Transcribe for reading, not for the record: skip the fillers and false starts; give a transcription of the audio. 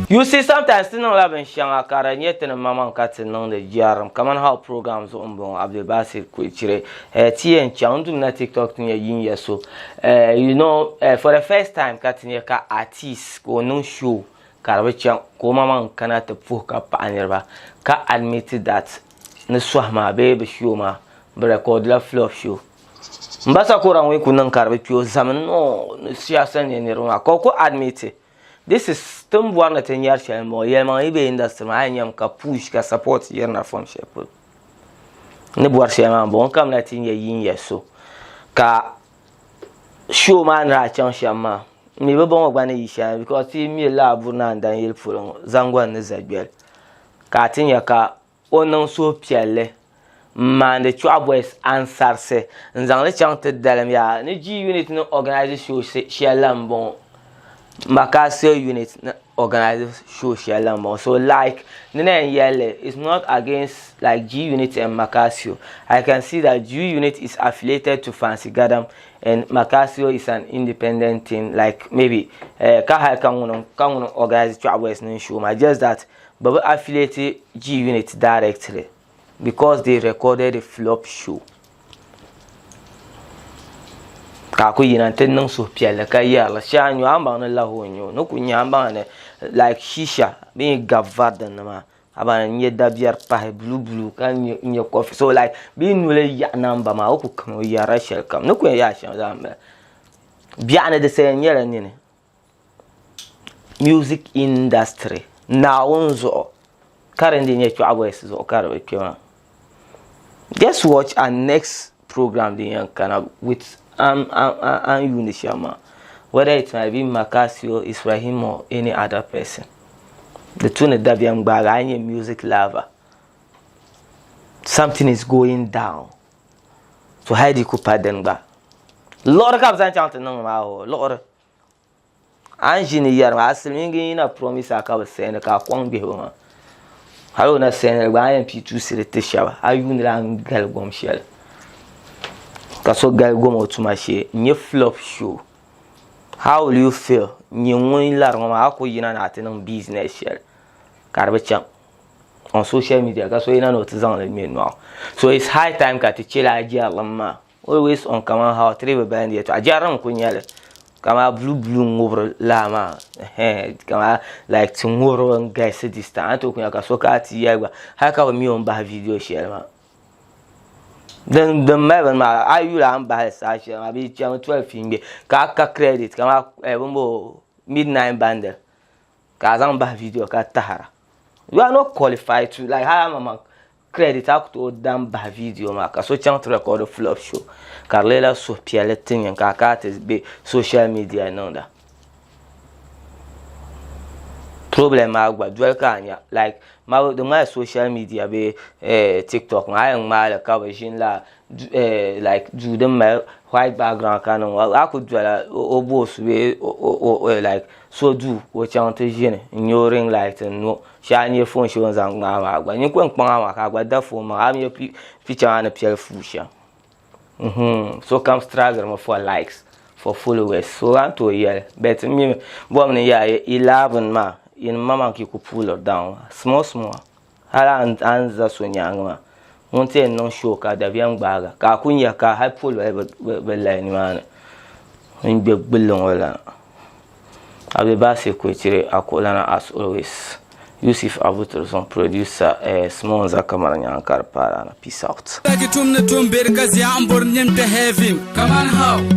You see, sometimes you know having shanga kara nyete na mama nkati nong de jaram. Come on how programs on bon Abdul Basir kuichire. Tien chandu na TikTok niya yin so. You know, for the first time kati niya ka artist ko nung show kara chan ko mama nkana te fuka pa anirba ka admitted that ne swahma baby show ma record la flop show. Mbasa ko ran we kunan kara pio zaman no siyasa ne ne ron ko admitted. This is still one that in your shell more. Yelman ibe industry, I am ka push ka support your na from shepherd. Ne boar shema bon kam na tin ye yin yeso. Ka show man ra chan shama. Me be bon ogba na yisha because ti mi la bu na ndan yel fulon zangwan ne zagbel. Ka tin ya ka onon so piele. Man the Chua Boys answer se nzang le chan te dalem ya ne G unit no organize show shelam bon. Macasio unit organize social lambo. So like Nene Yele is not against like G unit and Macasio. I can see that G unit is affiliated to Fancy Gadam and Macasio is an independent thing. Like maybe Kahal can organize Travelers no show. Just that but affiliated G unit directly because they recorded a flop show. Kaku yinante nang so piele ka yala sha nyu amba na la ho nyu no ku nyamba ne like shisha be gavadan ma aba nye dabiar pa blue kan nye coffee so like be nule ya namba ma ku kan ya rashel kam no ku ya sha zamba biane de sen yele ni music industry na onzo currently nye Chua zo karwe kema. Just watch our next program the kana with Unishama, whether it might be Macasio, Israhim, or any other person. The tune that young bag, music lover. Something is going down. So how do you pardon back? Lord comes and chanting no Lord. Engineer, I singing in a promise I can say in a car won't be home. I will not send a YMP2 city shower. I will not get bomb shell. Kaso gal gomo tumashi nye flop show. How will you feel? Nye won la ngoma ako yina na atenang business shell. Karbe cham on social media kaso yina no tizan le me no. So it's high time ka tichela aja lama. Always on kama how trebe band yeto. Ajaram ko nyale. Kama blue ngobro lama. Kama like tungoro guys distant to kunya kaso ka ti yagwa. Haka mi on ba video shell ma. Then the man I will buy such I be 12 finger ka credit kama bombo midnight bundle ka zan ba video ka tahara. You are not qualified to like how mama credit up to dam ba video ma ka so chan to record a flop show Carlela so piale thing ka be social media nonda problem agwa dual kanya like my social media be TikTok my la coverage la like do them my white background canon I could do obos we like so do what chante jene ignoring light and no shine your phone shows and agwa you kwen pon agwa that phone ma am your picture and appear fusha so come struggle for likes for followers so want to hear but me bom ne ya 11 ma in mama ki ku pull her down small hala anza so nyanga monte no show ka da bian gbaga ka kunya ka ha pull be line man ngbe gbelon wala Abdul Basir kuichire akolana as always Yusuf Abuturson producer small za kamara nyankar para na peace out. Come on how